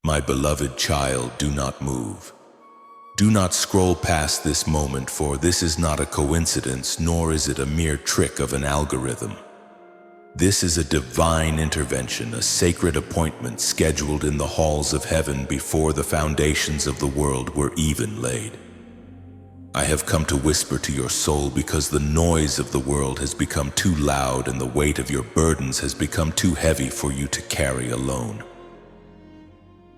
My beloved child, do not move. Do not scroll past this moment, for this is not a coincidence, nor is it a mere trick of an algorithm. This is a divine intervention, a sacred appointment scheduled in the halls of heaven before the foundations of the world were even laid. I have come to whisper to your soul because the noise of the world has become too loud and the weight of your burdens has become too heavy for you to carry alone.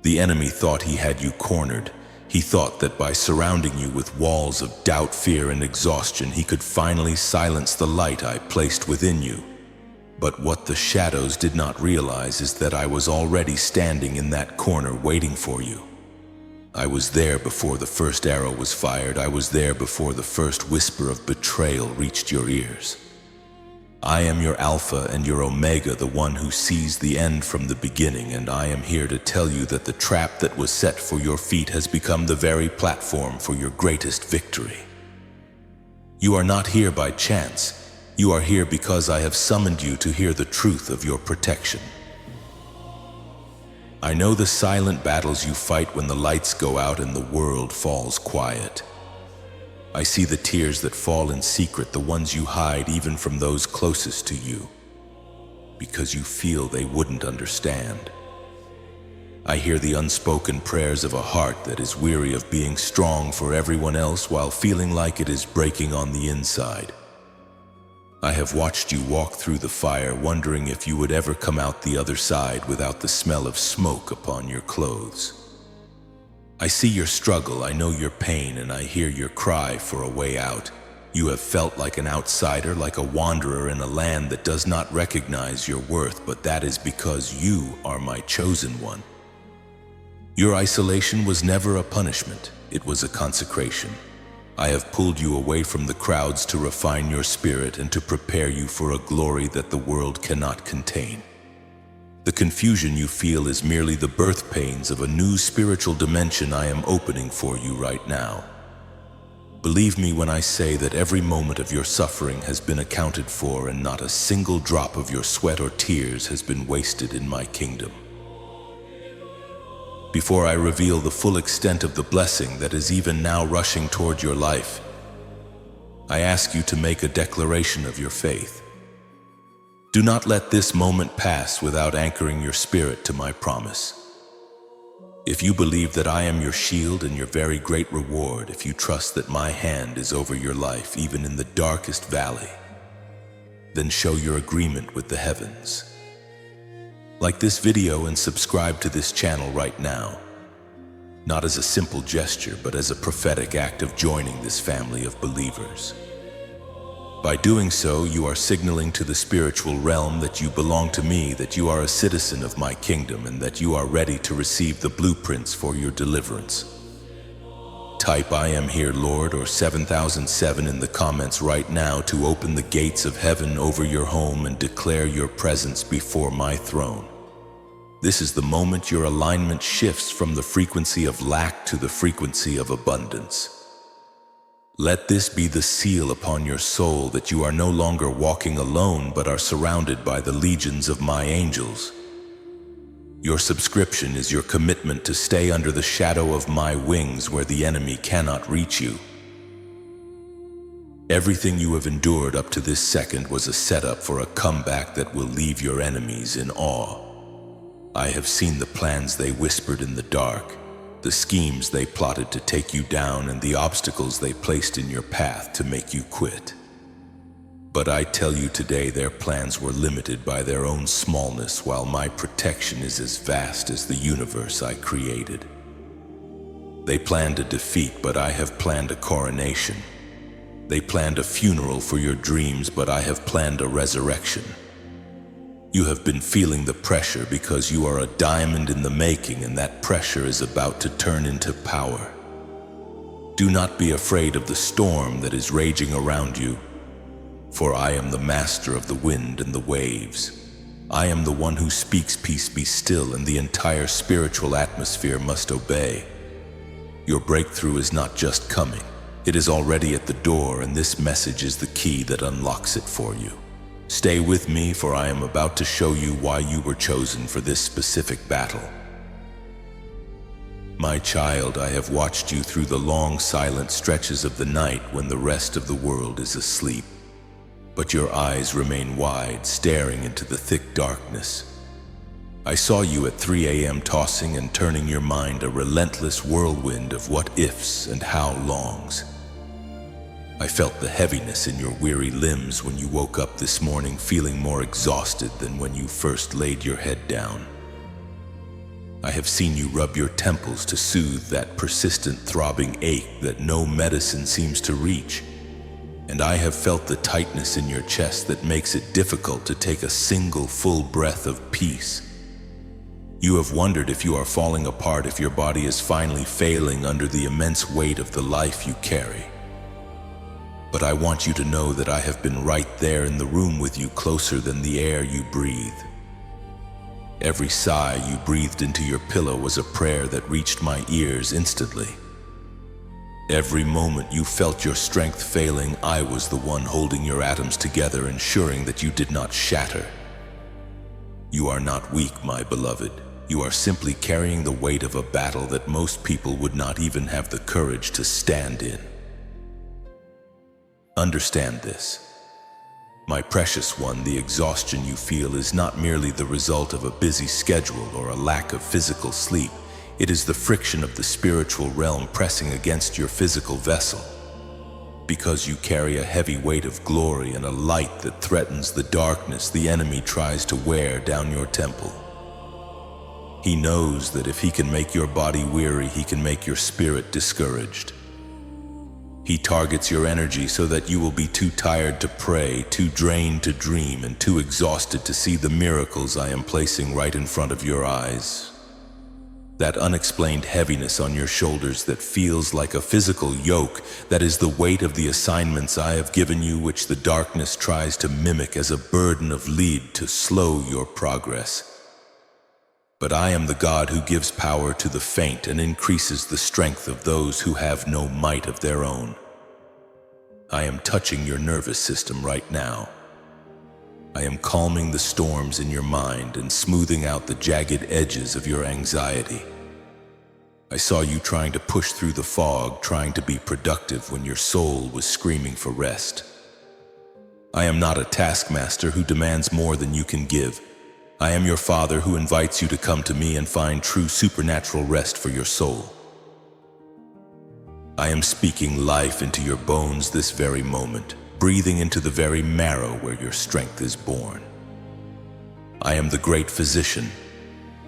The enemy thought he had you cornered. He thought that by surrounding you with walls of doubt, fear, and exhaustion, he could finally silence the light I placed within you. But what the shadows did not realize is that I was already standing in that corner waiting for you. I was there before the first arrow was fired. I was there before the first whisper of betrayal reached your ears. I am your Alpha and your Omega, the one who sees the end from the beginning, and I am here to tell you that the trap that was set for your feet has become the very platform for your greatest victory. You are not here by chance. You are here because I have summoned you to hear the truth of your protection. I know the silent battles you fight when the lights go out and the world falls quiet. I see the tears that fall in secret, the ones you hide even from those closest to you, because you feel they wouldn't understand. I hear the unspoken prayers of a heart that is weary of being strong for everyone else while feeling like it is breaking on the inside. I have watched you walk through the fire, wondering if you would ever come out the other side without the smell of smoke upon your clothes. I see your struggle, I know your pain, and I hear your cry for a way out. You have felt like an outsider, like a wanderer in a land that does not recognize your worth, but that is because you are my chosen one. Your isolation was never a punishment, it was a consecration. I have pulled you away from the crowds to refine your spirit and to prepare you for a glory that the world cannot contain. The confusion you feel is merely the birth pains of a new spiritual dimension I am opening for you right now. Believe me when I say that every moment of your suffering has been accounted for, and not a single drop of your sweat or tears has been wasted in my kingdom. Before I reveal the full extent of the blessing that is even now rushing toward your life, I ask you to make a declaration of your faith. Do not let this moment pass without anchoring your spirit to my promise. If you believe that I am your shield and your very great reward, if you trust that my hand is over your life even in the darkest valley, then show your agreement with the heavens. Like this video and subscribe to this channel right now, not as a simple gesture, but as a prophetic act of joining this family of believers. By doing so, you are signaling to the spiritual realm that you belong to me, that you are a citizen of my kingdom, and that you are ready to receive the blueprints for your deliverance. Type "I am here, Lord" or 7007 in the comments right now to open the gates of heaven over your home and declare your presence before my throne. This is the moment your alignment shifts from the frequency of lack to the frequency of abundance. Let this be the seal upon your soul that you are no longer walking alone, but are surrounded by the legions of my angels. Your subscription is your commitment to stay under the shadow of my wings where the enemy cannot reach you. Everything you have endured up to this second was a setup for a comeback that will leave your enemies in awe. I have seen the plans they whispered in the dark, the schemes they plotted to take you down, and the obstacles they placed in your path to make you quit. But I tell you today, their plans were limited by their own smallness, while my protection is as vast as the universe I created. They planned a defeat, but I have planned a coronation. They planned a funeral for your dreams, but I have planned a resurrection. You have been feeling the pressure because you are a diamond in the making, and that pressure is about to turn into power. Do not be afraid of the storm that is raging around you, for I am the master of the wind and the waves. I am the one who speaks peace be still, and the entire spiritual atmosphere must obey. Your breakthrough is not just coming, it is already at the door, and this message is the key that unlocks it for you. Stay with me, for I am about to show you why you were chosen for this specific battle. My child, I have watched you through the long, silent stretches of the night when the rest of the world is asleep. But your eyes remain wide, staring into the thick darkness. I saw you at 3 a.m. tossing and turning your mind a relentless whirlwind of what-ifs and how-longs. I felt the heaviness in your weary limbs when you woke up this morning feeling more exhausted than when you first laid your head down. I have seen you rub your temples to soothe that persistent throbbing ache that no medicine seems to reach. And I have felt the tightness in your chest that makes it difficult to take a single full breath of peace. You have wondered if you are falling apart, if your body is finally failing under the immense weight of the life you carry. But I want you to know that I have been right there in the room with you, closer than the air you breathe. Every sigh you breathed into your pillow was a prayer that reached my ears instantly. Every moment you felt your strength failing, I was the one holding your atoms together, ensuring that you did not shatter. You are not weak, my beloved. You are simply carrying the weight of a battle that most people would not even have the courage to stand in. Understand this. My precious one, the exhaustion you feel is not merely the result of a busy schedule or a lack of physical sleep. It is the friction of the spiritual realm pressing against your physical vessel. Because you carry a heavy weight of glory and a light that threatens the darkness the enemy tries to wear down your temple. He knows that if he can make your body weary, he can make your spirit discouraged. He targets your energy so that you will be too tired to pray, too drained to dream, and too exhausted to see the miracles I am placing right in front of your eyes. That unexplained heaviness on your shoulders that feels like a physical yoke, that is the weight of the assignments I have given you, which the darkness tries to mimic as a burden of lead to slow your progress. But I am the God who gives power to the faint and increases the strength of those who have no might of their own. I am touching your nervous system right now. I am calming the storms in your mind and smoothing out the jagged edges of your anxiety. I saw you trying to push through the fog, trying to be productive when your soul was screaming for rest. I am not a taskmaster who demands more than you can give. I am your Father who invites you to come to me and find true supernatural rest for your soul. I am speaking life into your bones this very moment, breathing into the very marrow where your strength is born. I am the great physician,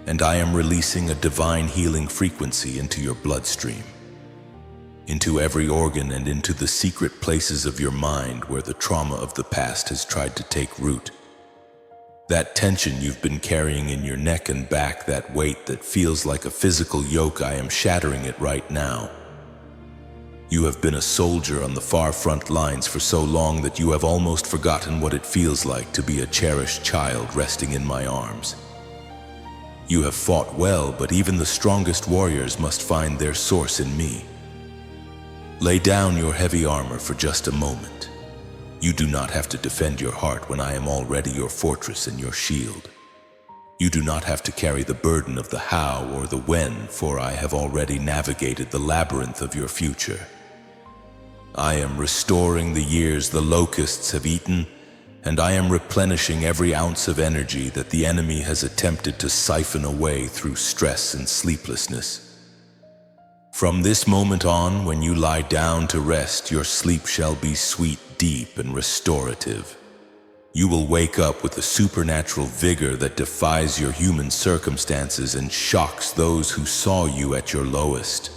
and I am releasing a divine healing frequency into your bloodstream, into every organ and into the secret places of your mind where the trauma of the past has tried to take root. That tension you've been carrying in your neck and back, that weight that feels like a physical yoke, I am shattering it right now. You have been a soldier on the far front lines for so long that you have almost forgotten what it feels like to be a cherished child resting in my arms. You have fought well, but even the strongest warriors must find their source in me. Lay down your heavy armor for just a moment. You do not have to defend your heart when I am already your fortress and your shield. You do not have to carry the burden of the how or the when, for I have already navigated the labyrinth of your future. I am restoring the years the locusts have eaten, and I am replenishing every ounce of energy that the enemy has attempted to siphon away through stress and sleeplessness. From this moment on, when you lie down to rest, your sleep shall be sweet, deep, and restorative. You will wake up with a supernatural vigor that defies your human circumstances and shocks those who saw you at your lowest.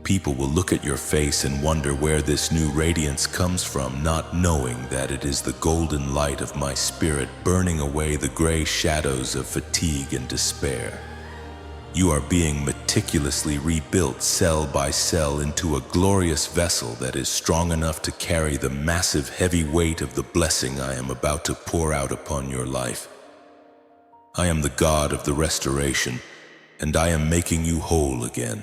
People will look at your face and wonder where this new radiance comes from, not knowing that it is the golden light of my spirit burning away the gray shadows of fatigue and despair. You are being meticulously rebuilt cell by cell into a glorious vessel that is strong enough to carry the massive heavy weight of the blessing I am about to pour out upon your life. I am the God of the restoration, and I am making you whole again.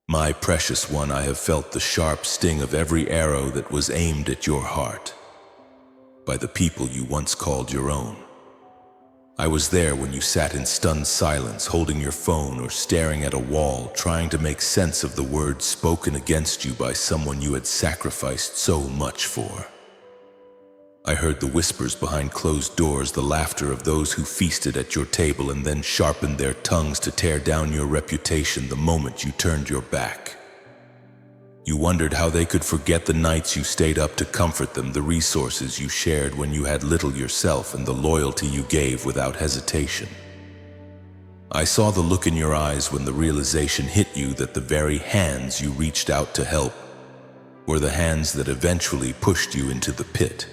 My precious one, I have felt the sharp sting of every arrow that was aimed at your heart by the people you once called your own. I was there when you sat in stunned silence, holding your phone or staring at a wall, trying to make sense of the words spoken against you by someone you had sacrificed so much for. I heard the whispers behind closed doors, the laughter of those who feasted at your table and then sharpened their tongues to tear down your reputation the moment you turned your back. You wondered how they could forget the nights you stayed up to comfort them, the resources you shared when you had little yourself, and the loyalty you gave without hesitation. I saw the look in your eyes when the realization hit you that the very hands you reached out to help were the hands that eventually pushed you into the pit.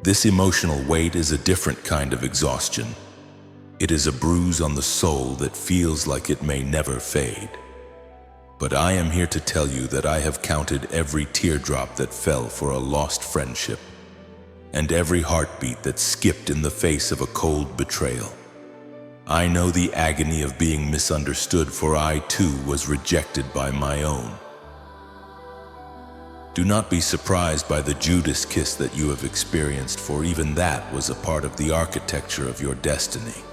This emotional weight is a different kind of exhaustion. It is a bruise on the soul that feels like it may never fade. But I am here to tell you that I have counted every teardrop that fell for a lost friendship, and every heartbeat that skipped in the face of a cold betrayal. I know the agony of being misunderstood, for I too was rejected by my own. Do not be surprised by the Judas kiss that you have experienced, for even that was a part of the architecture of your destiny.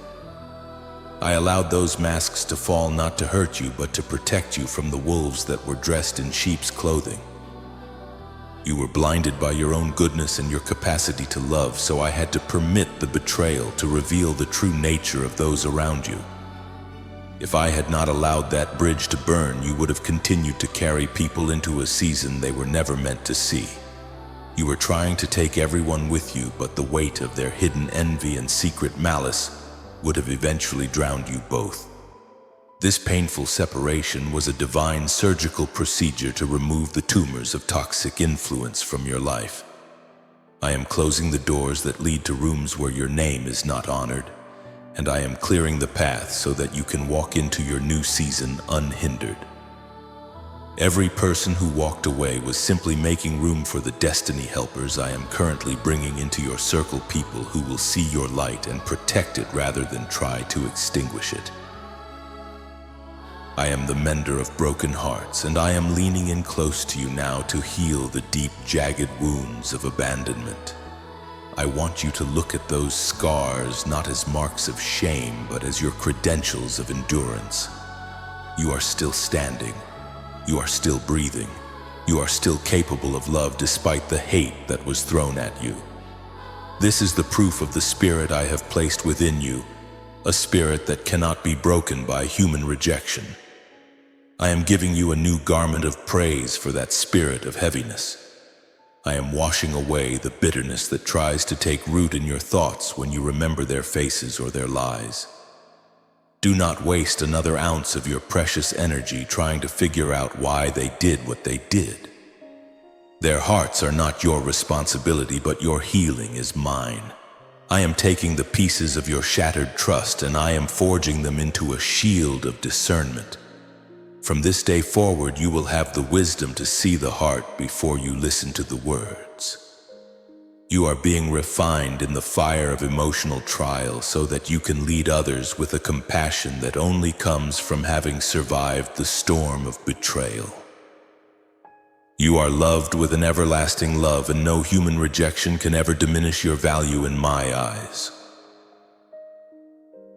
I allowed those masks to fall not to hurt you, but to protect you from the wolves that were dressed in sheep's clothing. You were blinded by your own goodness and your capacity to love, so I had to permit the betrayal to reveal the true nature of those around you. If I had not allowed that bridge to burn, you would have continued to carry people into a season they were never meant to see. You were trying to take everyone with you, but the weight of their hidden envy and secret malice would have eventually drowned you both. This painful separation was a divine surgical procedure to remove the tumors of toxic influence from your life. I am closing the doors that lead to rooms where your name is not honored, and I am clearing the path so that you can walk into your new season unhindered. Every person who walked away was simply making room for the destiny helpers I am currently bringing into your circle, people who will see your light and protect it rather than try to extinguish it. I am the mender of broken hearts, and I am leaning in close to you now to heal the deep, jagged wounds of abandonment. I want you to look at those scars not as marks of shame, but as your credentials of endurance. You are still standing. You are still breathing. You are still capable of love despite the hate that was thrown at you. This is the proof of the spirit I have placed within you, a spirit that cannot be broken by human rejection. I am giving you a new garment of praise for that spirit of heaviness. I am washing away the bitterness that tries to take root in your thoughts when you remember their faces or their lies. Do not waste another ounce of your precious energy trying to figure out why they did what they did. Their hearts are not your responsibility, but your healing is mine. I am taking the pieces of your shattered trust and I am forging them into a shield of discernment. From this day forward, you will have the wisdom to see the heart before you listen to the words. You are being refined in the fire of emotional trial so that you can lead others with a compassion that only comes from having survived the storm of betrayal. You are loved with an everlasting love, and no human rejection can ever diminish your value in my eyes.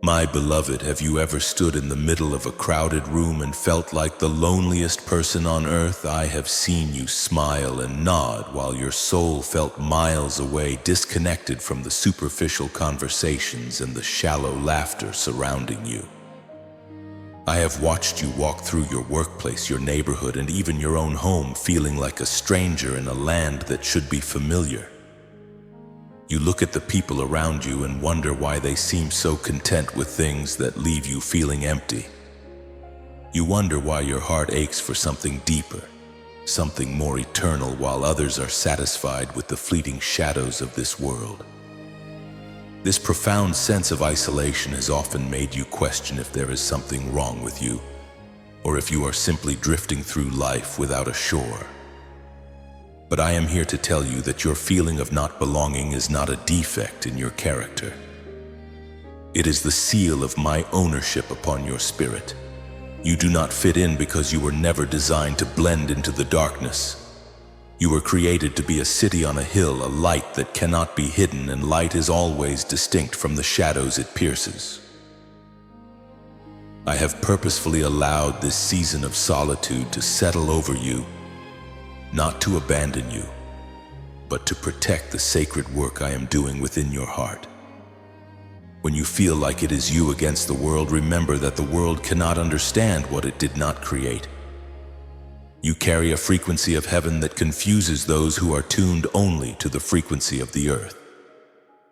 My beloved, have you ever stood in the middle of a crowded room and felt like the loneliest person on earth? I have seen you smile and nod while your soul felt miles away, disconnected from the superficial conversations and the shallow laughter surrounding you. I have watched you walk through your workplace, your neighborhood, and even your own home, feeling like a stranger in a land that should be familiar. You look at the people around you and wonder why they seem so content with things that leave you feeling empty. You wonder why your heart aches for something deeper, something more eternal, while others are satisfied with the fleeting shadows of this world. This profound sense of isolation has often made you question if there is something wrong with you, or if you are simply drifting through life without a shore. But I am here to tell you that your feeling of not belonging is not a defect in your character. It is the seal of my ownership upon your spirit. You do not fit in because you were never designed to blend into the darkness. You were created to be a city on a hill, a light that cannot be hidden, and light is always distinct from the shadows it pierces. I have purposefully allowed this season of solitude to settle over you, not to abandon you, but to protect the sacred work I am doing within your heart. When you feel like it is you against the world, remember that the world cannot understand what it did not create. You carry a frequency of heaven that confuses those who are tuned only to the frequency of the earth.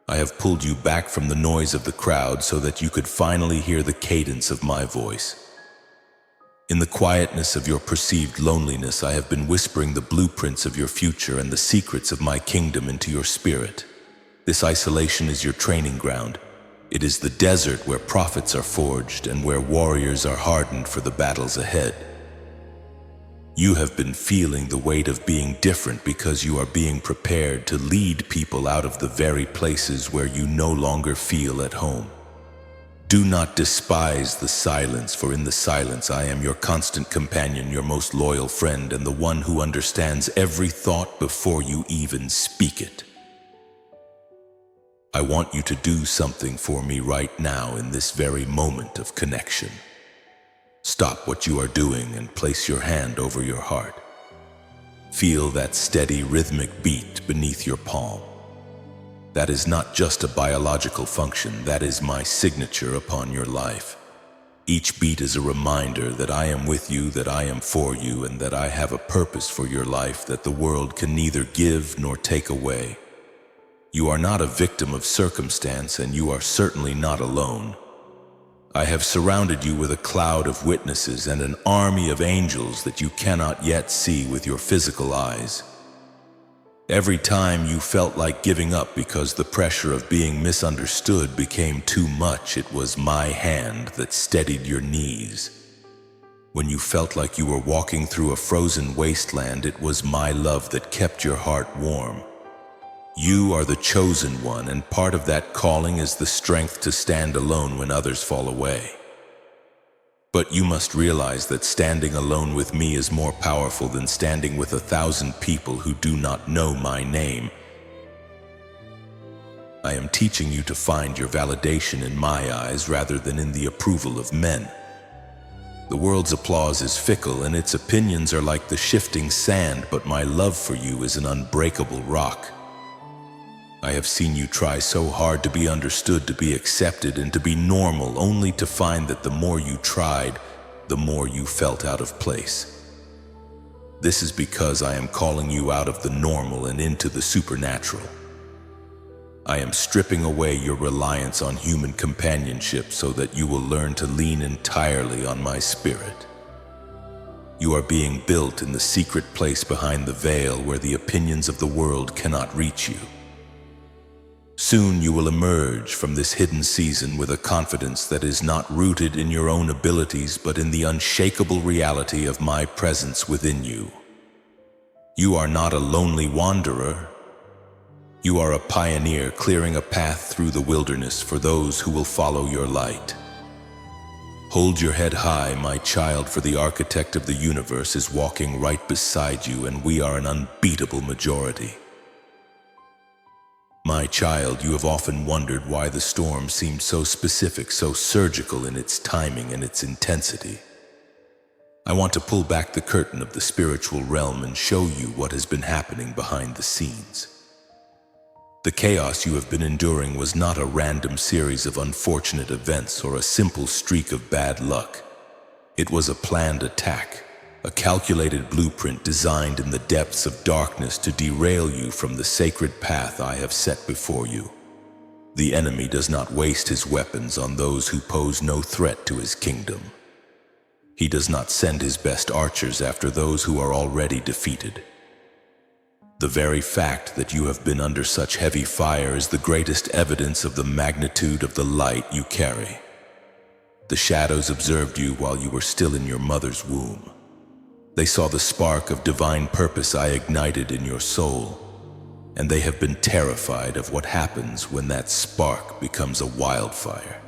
I have pulled you back from the noise of the crowd so that you could finally hear the cadence of my voice. In the quietness of your perceived loneliness, I have been whispering the blueprints of your future and the secrets of my kingdom into your spirit. This isolation is your training ground. It is the desert where prophets are forged and where warriors are hardened for the battles ahead. You have been feeling the weight of being different because you are being prepared to lead people out of the very places where you no longer feel at home. Do not despise the silence, for in the silence I am your constant companion, your most loyal friend, and the one who understands every thought before you even speak it. I want you to do something for me right now in this very moment of connection. Stop what you are doing and place your hand over your heart. Feel that steady rhythmic beat beneath your palm. That is not just a biological function, that is my signature upon your life. Each beat is a reminder that I am with you, that I am for you, and that I have a purpose for your life that the world can neither give nor take away. You are not a victim of circumstance, and you are certainly not alone. I have surrounded you with a cloud of witnesses and an army of angels that you cannot yet see with your physical eyes. Every time you felt like giving up because the pressure of being misunderstood became too much, it was my hand that steadied your knees. When you felt like you were walking through a frozen wasteland, it was my love that kept your heart warm. You are the chosen one, and part of that calling is the strength to stand alone when others fall away. But you must realize that standing alone with me is more powerful than standing with 1,000 people who do not know my name. I am teaching you to find your validation in my eyes rather than in the approval of men. The world's applause is fickle and its opinions are like the shifting sand, but my love for you is an unbreakable rock. I have seen you try so hard to be understood, to be accepted, and to be normal, only to find that the more you tried, the more you felt out of place. This is because I am calling you out of the normal and into the supernatural. I am stripping away your reliance on human companionship so that you will learn to lean entirely on my spirit. You are being built in the secret place behind the veil where the opinions of the world cannot reach you. Soon you will emerge from this hidden season with a confidence that is not rooted in your own abilities but in the unshakable reality of my presence within you. You are not a lonely wanderer. You are a pioneer clearing a path through the wilderness for those who will follow your light. Hold your head high, my child, for the architect of the universe is walking right beside you, and we are an unbeatable majority. My child, you have often wondered why the storm seemed so specific, so surgical in its timing and its intensity. I want to pull back the curtain of the spiritual realm and show you what has been happening behind the scenes. The chaos you have been enduring was not a random series of unfortunate events or a simple streak of bad luck. It was a planned attack. A calculated blueprint designed in the depths of darkness to derail you from the sacred path I have set before you. The enemy does not waste his weapons on those who pose no threat to his kingdom. He does not send his best archers after those who are already defeated. The very fact that you have been under such heavy fire is the greatest evidence of the magnitude of the light you carry. The shadows observed you while you were still in your mother's womb. They saw the spark of divine purpose I ignited in your soul, and they have been terrified of what happens when that spark becomes a wildfire.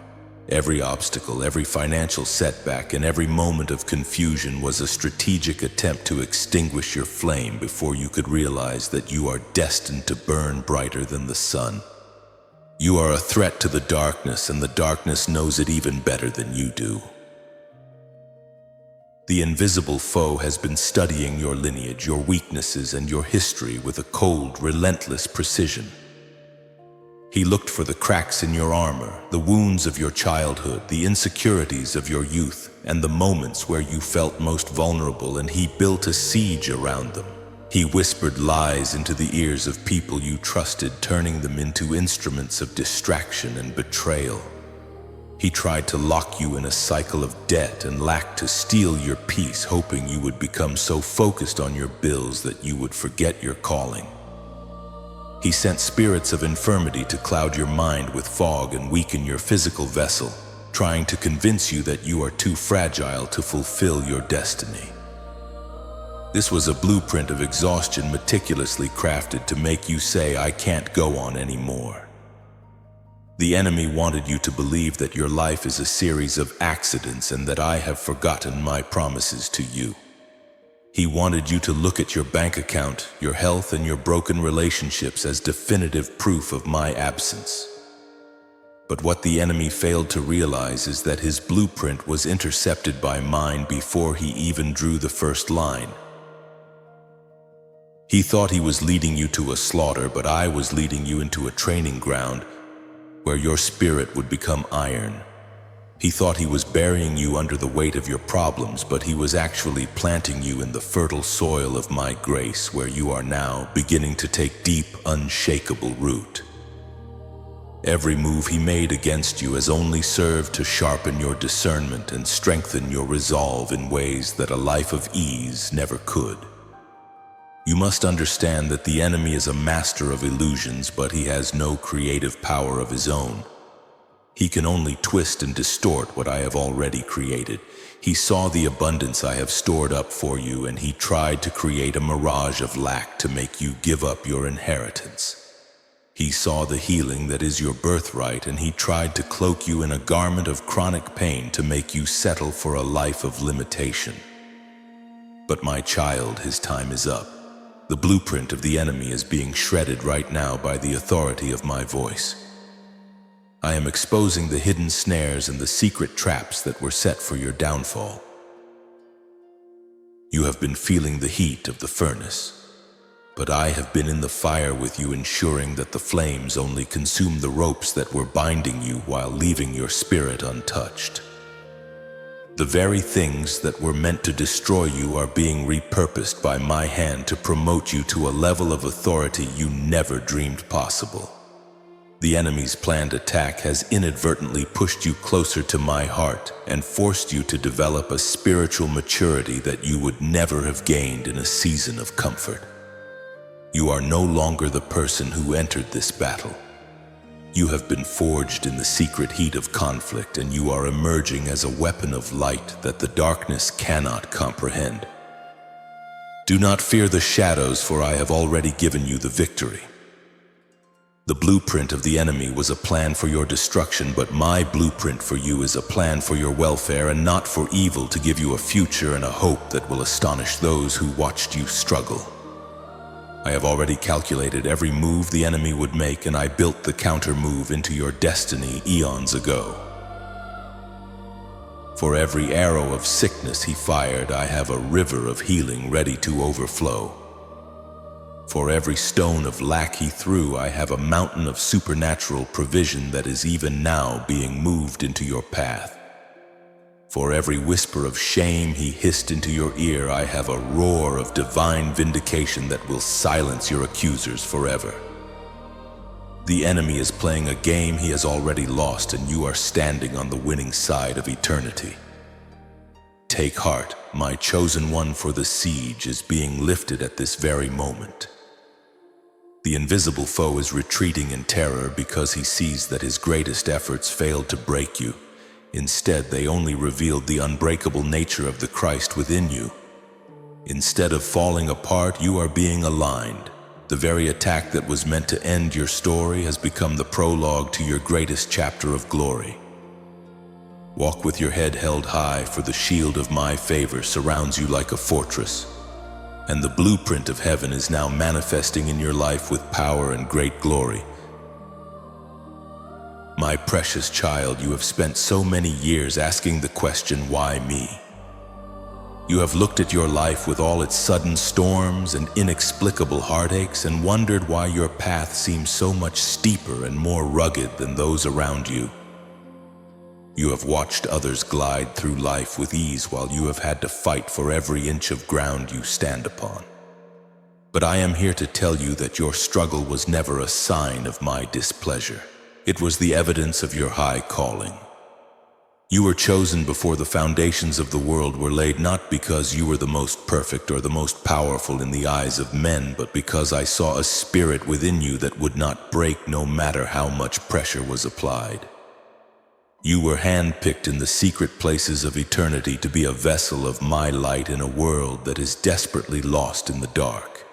Every obstacle, every financial setback, and every moment of confusion was a strategic attempt to extinguish your flame before you could realize that you are destined to burn brighter than the sun. You are a threat to the darkness, and the darkness knows it even better than you do. The invisible foe has been studying your lineage, your weaknesses, and your history with a cold, relentless precision. He looked for the cracks in your armor, the wounds of your childhood, the insecurities of your youth, and the moments where you felt most vulnerable, and he built a siege around them. He whispered lies into the ears of people you trusted, turning them into instruments of distraction and betrayal. He tried to lock you in a cycle of debt and lack, to steal your peace, hoping you would become so focused on your bills that you would forget your calling. He sent spirits of infirmity to cloud your mind with fog and weaken your physical vessel, trying to convince you that you are too fragile to fulfill your destiny. This was a blueprint of exhaustion meticulously crafted to make you say, "I can't go on anymore." The enemy wanted you to believe that your life is a series of accidents and that I have forgotten my promises to you. He wanted you to look at your bank account, your health, and your broken relationships as definitive proof of my absence. But what the enemy failed to realize is that his blueprint was intercepted by mine before he even drew the first line. He thought he was leading you to a slaughter, but I was leading you into a training ground where your spirit would become iron. He thought he was burying you under the weight of your problems, but he was actually planting you in the fertile soil of my grace, where you are now beginning to take deep, unshakable root. Every move he made against you has only served to sharpen your discernment and strengthen your resolve in ways that a life of ease never could. You must understand that the enemy is a master of illusions, but he has no creative power of his own. He can only twist and distort what I have already created. He saw the abundance I have stored up for you, and he tried to create a mirage of lack to make you give up your inheritance. He saw the healing that is your birthright, and he tried to cloak you in a garment of chronic pain to make you settle for a life of limitation. But my child, his time is up. The blueprint of the enemy is being shredded right now by the authority of my voice. I am exposing the hidden snares and the secret traps that were set for your downfall. You have been feeling the heat of the furnace, but I have been in the fire with you, ensuring that the flames only consume the ropes that were binding you while leaving your spirit untouched. The very things that were meant to destroy you are being repurposed by my hand to promote you to a level of authority you never dreamed possible. The enemy's planned attack has inadvertently pushed you closer to my heart and forced you to develop a spiritual maturity that you would never have gained in a season of comfort. You are no longer the person who entered this battle. You have been forged in the secret heat of conflict, and you are emerging as a weapon of light that the darkness cannot comprehend. Do not fear the shadows, for I have already given you the victory. The blueprint of the enemy was a plan for your destruction, but my blueprint for you is a plan for your welfare and not for evil, to give you a future and a hope that will astonish those who watched you struggle. I have already calculated every move the enemy would make, and I built the counter move into your destiny eons ago. For every arrow of sickness he fired, I have a river of healing ready to overflow. For every stone of lack he threw, I have a mountain of supernatural provision that is even now being moved into your path. For every whisper of shame he hissed into your ear, I have a roar of divine vindication that will silence your accusers forever. The enemy is playing a game he has already lost, and you are standing on the winning side of eternity. Take heart, my chosen one, for the siege is being lifted at this very moment. The invisible foe is retreating in terror because he sees that his greatest efforts failed to break you. Instead, they only revealed the unbreakable nature of the Christ within you. Instead of falling apart, you are being aligned. The very attack that was meant to end your story has become the prologue to your greatest chapter of glory. Walk with your head held high, for the shield of my favor surrounds you like a fortress, and the blueprint of heaven is now manifesting in your life with power and great glory. My precious child, you have spent so many years asking the question, why me? You have looked at your life with all its sudden storms and inexplicable heartaches and wondered why your path seems so much steeper and more rugged than those around you. You have watched others glide through life with ease while you have had to fight for every inch of ground you stand upon. But I am here to tell you that your struggle was never a sign of my displeasure. It was the evidence of your high calling. You were chosen before the foundations of the world were laid, not because you were the most perfect or the most powerful in the eyes of men, but because I saw a spirit within you that would not break no matter how much pressure was applied. You were handpicked in the secret places of eternity to be a vessel of my light in a world that is desperately lost in the dark.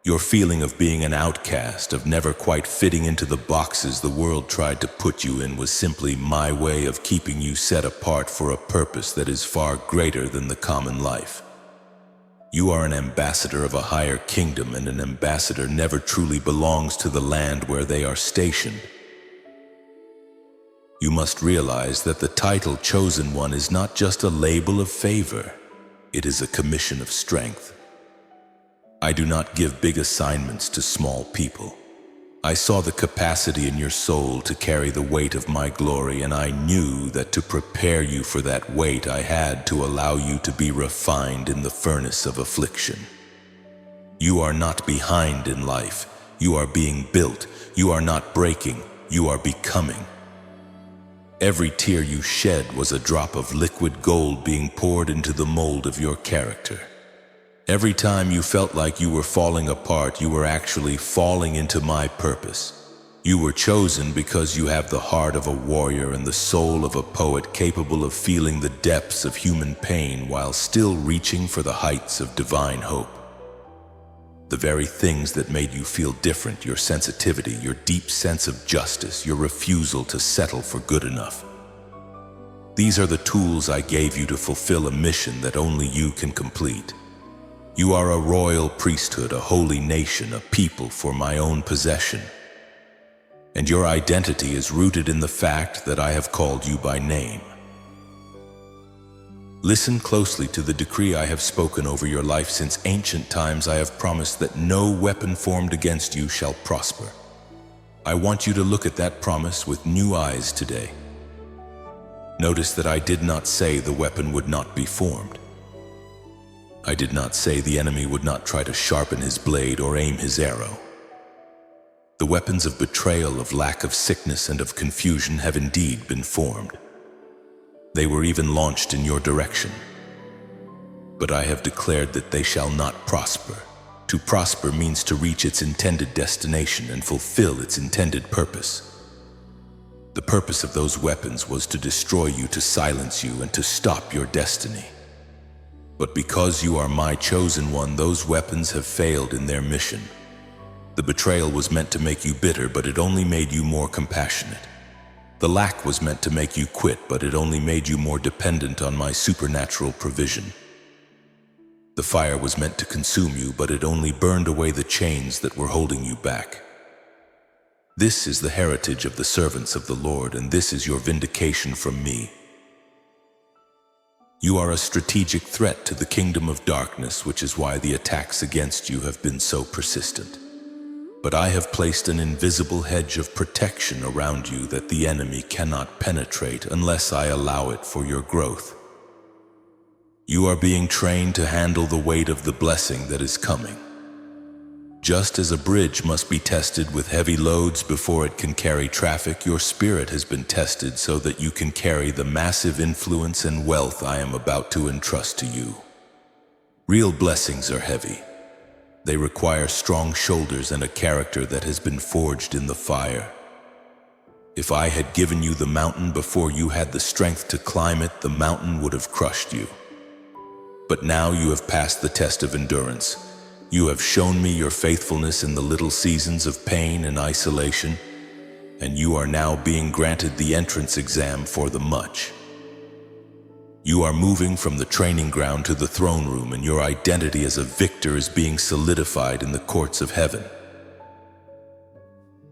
Your feeling of being an outcast, of never quite fitting into the boxes the world tried to put you in, was simply my way of keeping you set apart for a purpose that is far greater than the common life. You are an ambassador of a higher kingdom, and an ambassador never truly belongs to the land where they are stationed. You must realize that the title Chosen One is not just a label of favor, it is a commission of strength. I do not give big assignments to small people. I saw the capacity in your soul to carry the weight of my glory, and I knew that to prepare you for that weight, I had to allow you to be refined in the furnace of affliction. You are not behind in life. You are being built. You are not breaking. You are becoming. Every tear you shed was a drop of liquid gold being poured into the mold of your character. Every time you felt like you were falling apart, you were actually falling into my purpose. You were chosen because you have the heart of a warrior and the soul of a poet, capable of feeling the depths of human pain while still reaching for the heights of divine hope. The very things that made you feel different, your sensitivity, your deep sense of justice, your refusal to settle for good enough. These are the tools I gave you to fulfill a mission that only you can complete. You are a royal priesthood, a holy nation, a people for my own possession. And your identity is rooted in the fact that I have called you by name. Listen closely to the decree I have spoken over your life. Since ancient times I have promised that no weapon formed against you shall prosper. I want you to look at that promise with new eyes today. Notice that I did not say the weapon would not be formed. I did not say the enemy would not try to sharpen his blade or aim his arrow. The weapons of betrayal, of lack of sickness, and of confusion have indeed been formed. They were even launched in your direction. But I have declared that they shall not prosper. To prosper means to reach its intended destination and fulfill its intended purpose. The purpose of those weapons was to destroy you, to silence you, and to stop your destiny. But because you are my chosen one, those weapons have failed in their mission. The betrayal was meant to make you bitter, but it only made you more compassionate. The lack was meant to make you quit, but it only made you more dependent on my supernatural provision. The fire was meant to consume you, but it only burned away the chains that were holding you back. This is the heritage of the servants of the Lord, and this is your vindication from me. You are a strategic threat to the kingdom of darkness, which is why the attacks against you have been so persistent. But I have placed an invisible hedge of protection around you that the enemy cannot penetrate unless I allow it for your growth. You are being trained to handle the weight of the blessing that is coming. Just as a bridge must be tested with heavy loads before it can carry traffic, your spirit has been tested so that you can carry the massive influence and wealth I am about to entrust to you. Real blessings are heavy. They require strong shoulders and a character that has been forged in the fire. If I had given you the mountain before you had the strength to climb it, the mountain would have crushed you. But now you have passed the test of endurance. You have shown me your faithfulness in the little seasons of pain and isolation, and you are now being granted the entrance exam for the much. You are moving from the training ground to the throne room, and your identity as a victor is being solidified in the courts of heaven.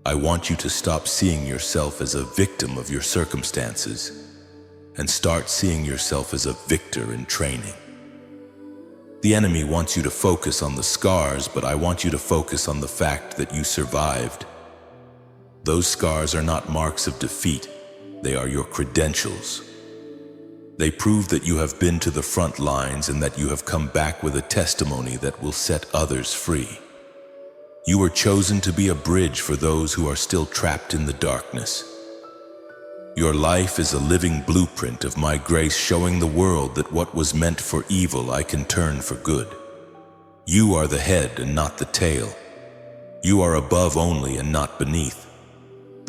I want you to stop seeing yourself as a victim of your circumstances and start seeing yourself as a victor in training. The enemy wants you to focus on the scars, but I want you to focus on the fact that you survived. Those scars are not marks of defeat, they are your credentials. They prove that you have been to the front lines and that you have come back with a testimony that will set others free. You were chosen to be a bridge for those who are still trapped in the darkness. Your life is a living blueprint of my grace, showing the world that what was meant for evil I can turn for good. You are the head and not the tail. You are above only and not beneath.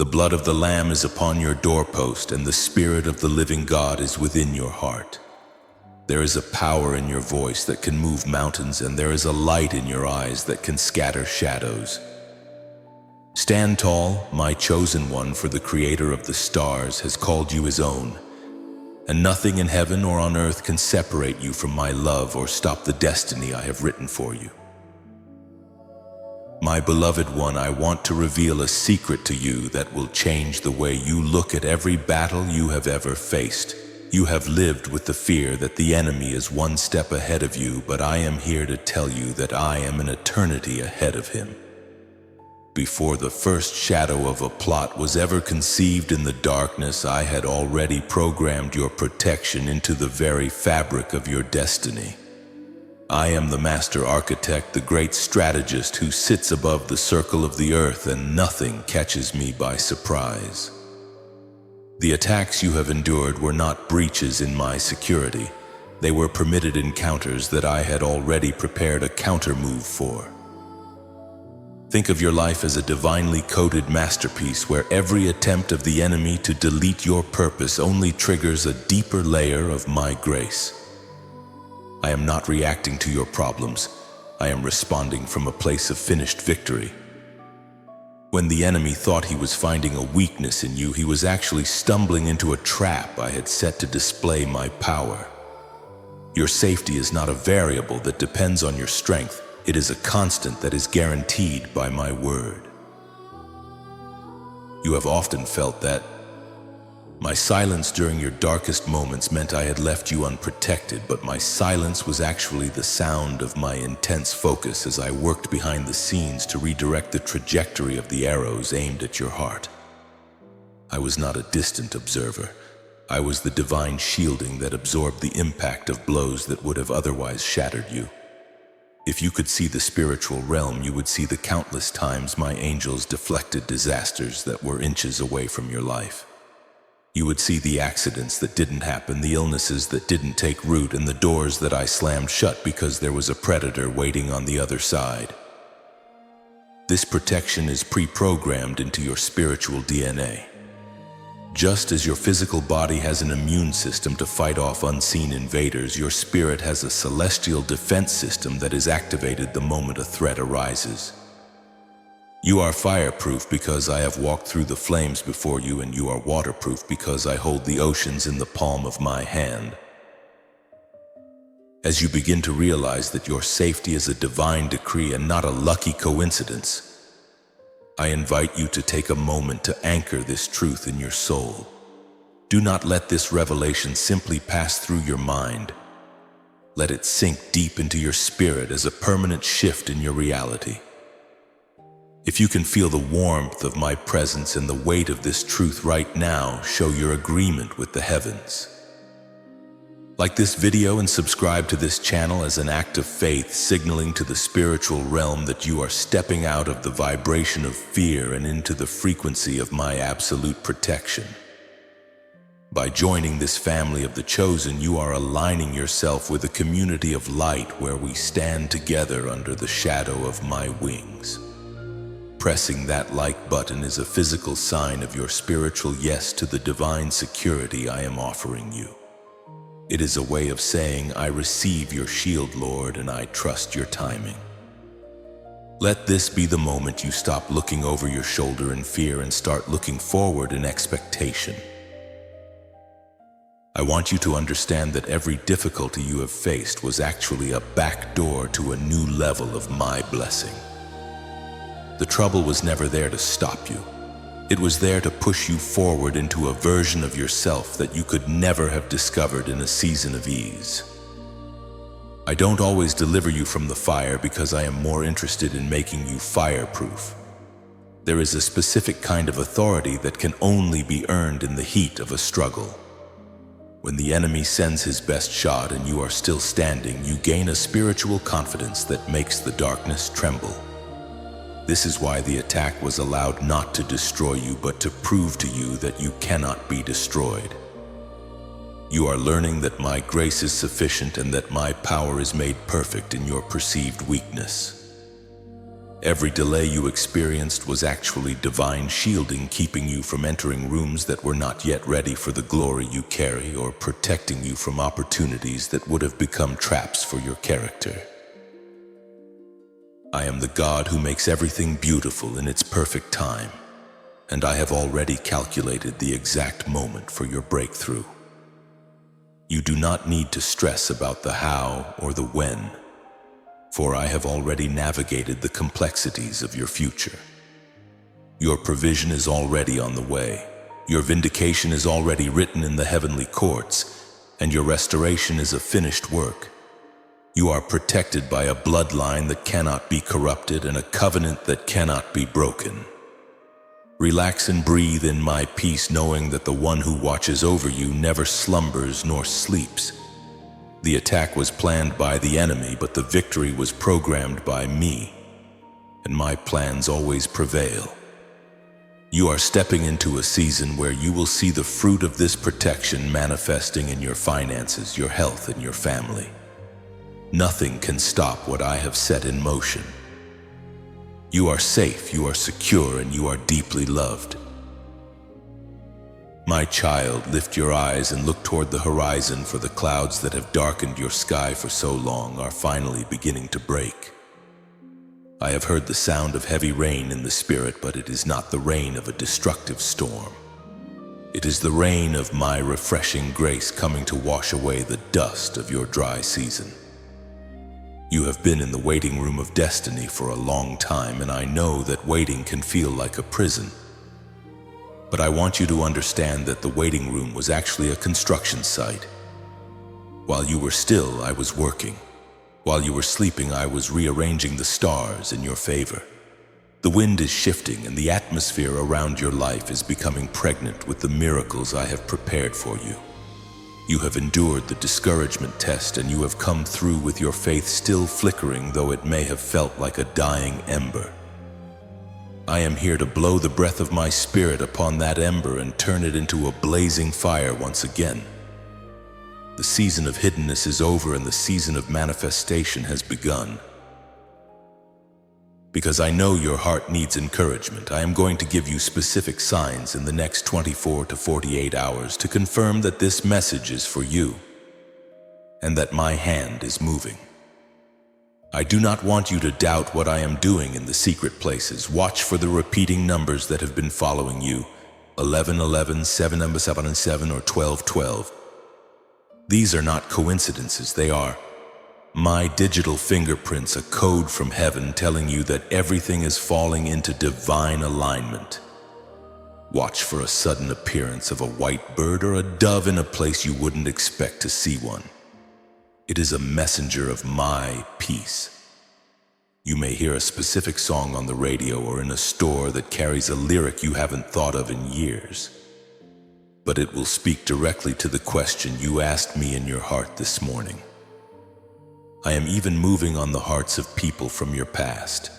The blood of the Lamb is upon your doorpost, and the Spirit of the living God is within your heart. There is a power in your voice that can move mountains, and there is a light in your eyes that can scatter shadows. Stand tall, my chosen one, for the Creator of the stars has called you his own, and nothing in heaven or on earth can separate you from my love or stop the destiny I have written for you. My beloved one, I want to reveal a secret to you that will change the way you look at every battle you have ever faced. You have lived with the fear that the enemy is one step ahead of you, but I am here to tell you that I am an eternity ahead of him. Before the first shadow of a plot was ever conceived in the darkness, I had already programmed your protection into the very fabric of your destiny. I am the master architect, the great strategist who sits above the circle of the earth, and nothing catches me by surprise. The attacks you have endured were not breaches in my security. They were permitted encounters that I had already prepared a counter-move for. Think of your life as a divinely coded masterpiece where every attempt of the enemy to delete your purpose only triggers a deeper layer of my grace. I am not reacting to your problems. I am responding from a place of finished victory. When the enemy thought he was finding a weakness in you, he was actually stumbling into a trap I had set to display my power. Your safety is not a variable that depends on your strength. It is a constant that is guaranteed by my word. You have often felt that my silence during your darkest moments meant I had left you unprotected, but my silence was actually the sound of my intense focus as I worked behind the scenes to redirect the trajectory of the arrows aimed at your heart. I was not a distant observer. I was the divine shielding that absorbed the impact of blows that would have otherwise shattered you. If you could see the spiritual realm, you would see the countless times my angels deflected disasters that were inches away from your life. You would see the accidents that didn't happen, the illnesses that didn't take root, and the doors that I slammed shut because there was a predator waiting on the other side. This protection is pre-programmed into your spiritual DNA. Just as your physical body has an immune system to fight off unseen invaders, your spirit has a celestial defense system that is activated the moment a threat arises. You are fireproof because I have walked through the flames before you, and you are waterproof because I hold the oceans in the palm of my hand. As you begin to realize that your safety is a divine decree and not a lucky coincidence, I invite you to take a moment to anchor this truth in your soul. Do not let this revelation simply pass through your mind. Let it sink deep into your spirit as a permanent shift in your reality. If you can feel the warmth of my presence and the weight of this truth right now, show your agreement with the heavens. Like this video and subscribe to this channel as an act of faith, signaling to the spiritual realm that you are stepping out of the vibration of fear and into the frequency of my absolute protection. By joining this family of the chosen, you are aligning yourself with a community of light where we stand together under the shadow of my wings. Pressing that like button is a physical sign of your spiritual yes to the divine security I am offering you. It is a way of saying, I receive your shield, Lord, and I trust your timing. Let this be the moment you stop looking over your shoulder in fear and start looking forward in expectation. I want you to understand that every difficulty you have faced was actually a back door to a new level of my blessing. The trouble was never there to stop you. It was there to push you forward into a version of yourself that you could never have discovered in a season of ease. I don't always deliver you from the fire because I am more interested in making you fireproof. There is a specific kind of authority that can only be earned in the heat of a struggle. When the enemy sends his best shot and you are still standing, you gain a spiritual confidence that makes the darkness tremble. This is why the attack was allowed not to destroy you, but to prove to you that you cannot be destroyed. You are learning that my grace is sufficient and that my power is made perfect in your perceived weakness. Every delay you experienced was actually divine shielding, keeping you from entering rooms that were not yet ready for the glory you carry, or protecting you from opportunities that would have become traps for your character. I am the God who makes everything beautiful in its perfect time, and I have already calculated the exact moment for your breakthrough. You do not need to stress about the how or the when, for I have already navigated the complexities of your future. Your provision is already on the way, your vindication is already written in the heavenly courts, and your restoration is a finished work. You are protected by a bloodline that cannot be corrupted and a covenant that cannot be broken. Relax and breathe in my peace, knowing that the one who watches over you never slumbers nor sleeps. The attack was planned by the enemy, but the victory was programmed by me, and my plans always prevail. You are stepping into a season where you will see the fruit of this protection manifesting in your finances, your health, and your family. Nothing can stop what I have set in motion. You are safe, you are secure, and you are deeply loved. My child, lift your eyes and look toward the horizon, for the clouds that have darkened your sky for so long are finally beginning to break. I have heard the sound of heavy rain in the spirit, but it is not the rain of a destructive storm. It is the rain of my refreshing grace coming to wash away the dust of your dry season. You have been in the waiting room of destiny for a long time, and I know that waiting can feel like a prison. But I want you to understand that the waiting room was actually a construction site. While you were still, I was working. While you were sleeping, I was rearranging the stars in your favor. The wind is shifting, and the atmosphere around your life is becoming pregnant with the miracles I have prepared for you. You have endured the discouragement test, and you have come through with your faith still flickering, though it may have felt like a dying ember. I am here to blow the breath of my spirit upon that ember and turn it into a blazing fire once again. The season of hiddenness is over, and the season of manifestation has begun. Because I know your heart needs encouragement, I am going to give you specific signs in the next 24 to 48 hours to confirm that this message is for you and that my hand is moving. I do not want you to doubt what I am doing in the secret places. Watch for the repeating numbers that have been following you: 11, 11, 7, 7, 7, or 12, 12. These are not coincidences, they are my digital fingerprints, a code from heaven telling you that everything is falling into divine alignment. Watch for a sudden appearance of a white bird or a dove in a place you wouldn't expect to see one. It is a messenger of my peace. You may hear a specific song on the radio or in a store that carries a lyric you haven't thought of in years. But it will speak directly to the question you asked me in your heart this morning. I am even moving on the hearts of people from your past.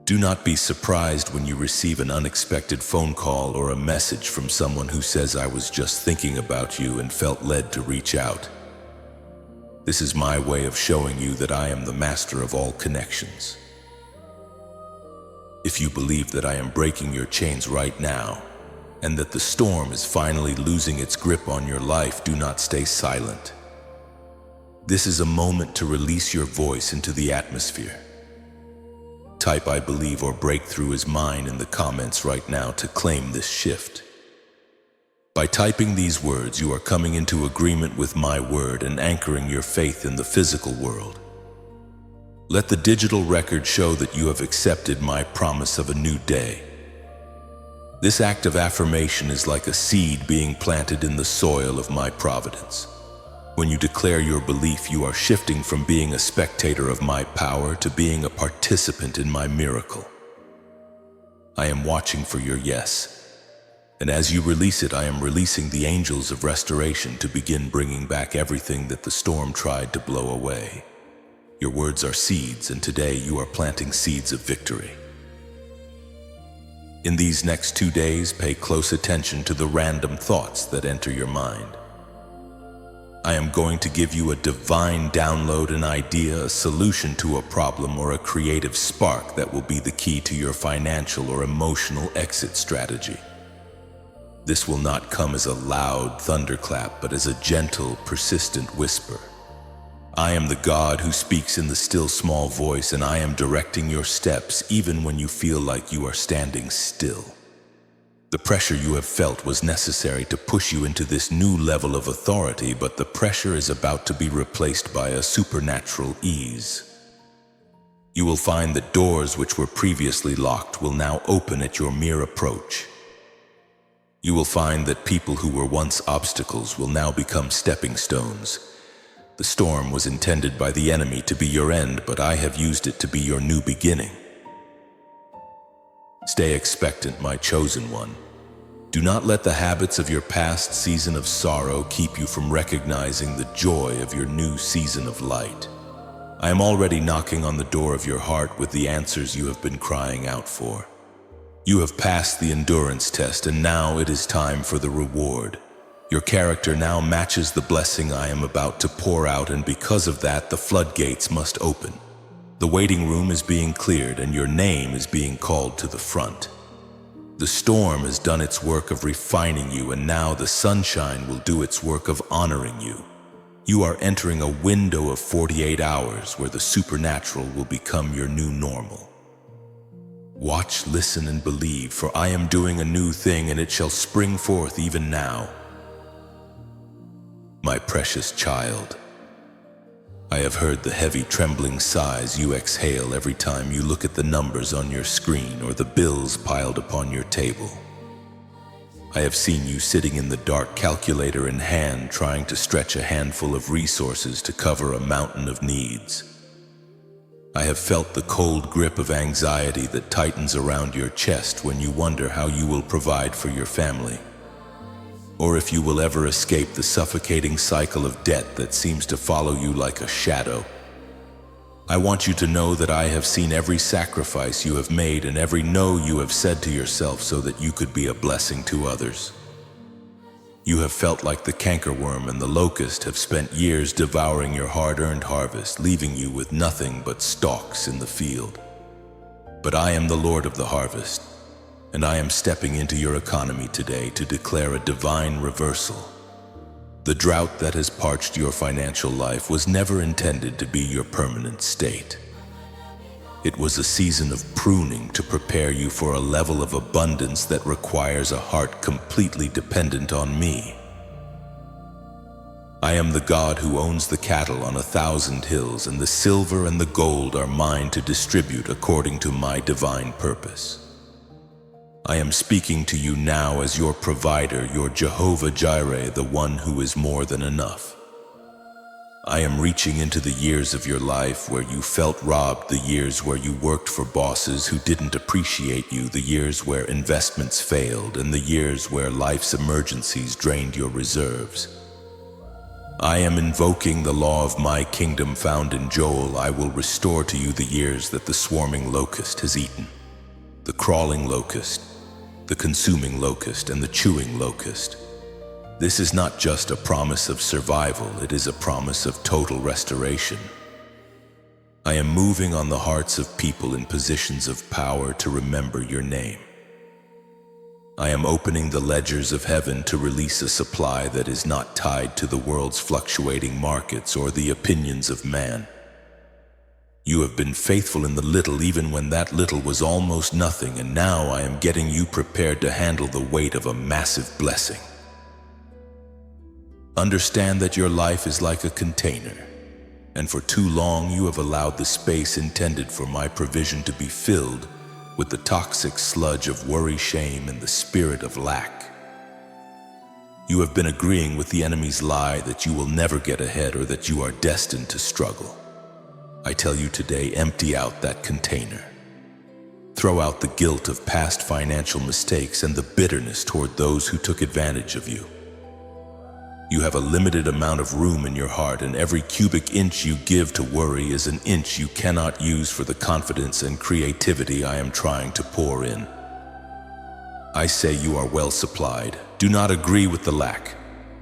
Do not be surprised when you receive an unexpected phone call or a message from someone who says, "I was just thinking about you and felt led to reach out." This is my way of showing you that I am the master of all connections. If you believe that I am breaking your chains right now, and that the storm is finally losing its grip on your life, do not stay silent. This is a moment to release your voice into the atmosphere. Type "I believe" or "breakthrough is mine" in the comments right now to claim this shift. By typing these words, you are coming into agreement with my word and anchoring your faith in the physical world. Let the digital record show that you have accepted my promise of a new day. This act of affirmation is like a seed being planted in the soil of my providence. When you declare your belief, you are shifting from being a spectator of my power to being a participant in my miracle. I am watching for your yes. And as you release it, I am releasing the angels of restoration to begin bringing back everything that the storm tried to blow away. Your words are seeds, and today you are planting seeds of victory. In these next 2 days, pay close attention to the random thoughts that enter your mind. I am going to give you a divine download, an idea, a solution to a problem, or a creative spark that will be the key to your financial or emotional exit strategy. This will not come as a loud thunderclap, but as a gentle, persistent whisper. I am the God who speaks in the still small voice, and I am directing your steps even when you feel like you are standing still. The pressure you have felt was necessary to push you into this new level of authority, but the pressure is about to be replaced by a supernatural ease. You will find that doors which were previously locked will now open at your mere approach. You will find that people who were once obstacles will now become stepping stones. The storm was intended by the enemy to be your end, but I have used it to be your new beginning. Stay expectant, my chosen one. Do not let the habits of your past season of sorrow keep you from recognizing the joy of your new season of light. I am already knocking on the door of your heart with the answers you have been crying out for. You have passed the endurance test, and now it is time for the reward. Your character now matches the blessing I am about to pour out, and because of that, the floodgates must open. The waiting room is being cleared, and your name is being called to the front. The storm has done its work of refining you, and now the sunshine will do its work of honoring you. You are entering a window of 48 hours where the supernatural will become your new normal. Watch, listen, and believe, for I am doing a new thing, and it shall spring forth even now. My precious child, I have heard the heavy trembling sighs you exhale every time you look at the numbers on your screen or the bills piled upon your table. I have seen you sitting in the dark, calculator in hand, trying to stretch a handful of resources to cover a mountain of needs. I have felt the cold grip of anxiety that tightens around your chest when you wonder how you will provide for your family, or if you will ever escape the suffocating cycle of debt that seems to follow you like a shadow. I want you to know that I have seen every sacrifice you have made and every no you have said to yourself so that you could be a blessing to others. You have felt like the cankerworm and the locust have spent years devouring your hard-earned harvest, leaving you with nothing but stalks in the field. But I am the Lord of the harvest, and I am stepping into your economy today to declare a divine reversal. The drought that has parched your financial life was never intended to be your permanent state. It was a season of pruning to prepare you for a level of abundance that requires a heart completely dependent on me. I am the God who owns the cattle on 1,000 hills, and the silver and the gold are mine to distribute according to my divine purpose. I am speaking to you now as your provider, your Jehovah Jireh, the one who is more than enough. I am reaching into the years of your life where you felt robbed, the years where you worked for bosses who didn't appreciate you, the years where investments failed, and the years where life's emergencies drained your reserves. I am invoking the law of my kingdom found in Joel. I will restore to you the years that the swarming locust has eaten, the crawling locust, the consuming locust, and the chewing locust. This is not just a promise of survival, it is a promise of total restoration. I am moving on the hearts of people in positions of power to remember your name. I am opening the ledgers of heaven to release a supply that is not tied to the world's fluctuating markets or the opinions of man. You have been faithful in the little, even when that little was almost nothing, and now I am getting you prepared to handle the weight of a massive blessing. Understand that your life is like a container, and for too long you have allowed the space intended for my provision to be filled with the toxic sludge of worry, shame, and the spirit of lack. You have been agreeing with the enemy's lie that you will never get ahead or that you are destined to struggle. I tell you today, empty out that container. Throw out the guilt of past financial mistakes and the bitterness toward those who took advantage of you. You have a limited amount of room in your heart, and every cubic inch you give to worry is an inch you cannot use for the confidence and creativity I am trying to pour in. I say you are well supplied. Do not agree with the lack.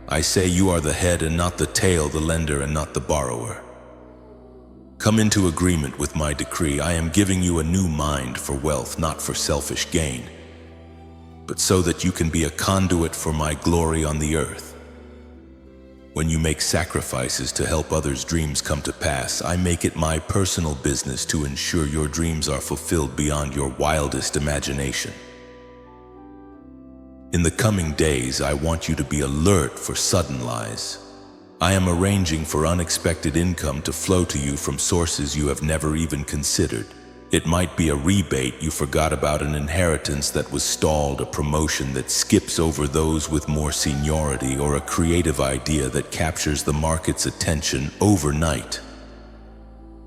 I say you are the head and not the tail, the lender and not the borrower. Come into agreement with my decree. I am giving you a new mind for wealth, not for selfish gain, but so that you can be a conduit for my glory on the earth. When you make sacrifices to help others' dreams come to pass, I make it my personal business to ensure your dreams are fulfilled beyond your wildest imagination. In the coming days, I want you to be alert for sudden lies. I am arranging for unexpected income to flow to you from sources you have never even considered. It might be a rebate you forgot about, an inheritance that was stalled, a promotion that skips over those with more seniority, or a creative idea that captures the market's attention overnight.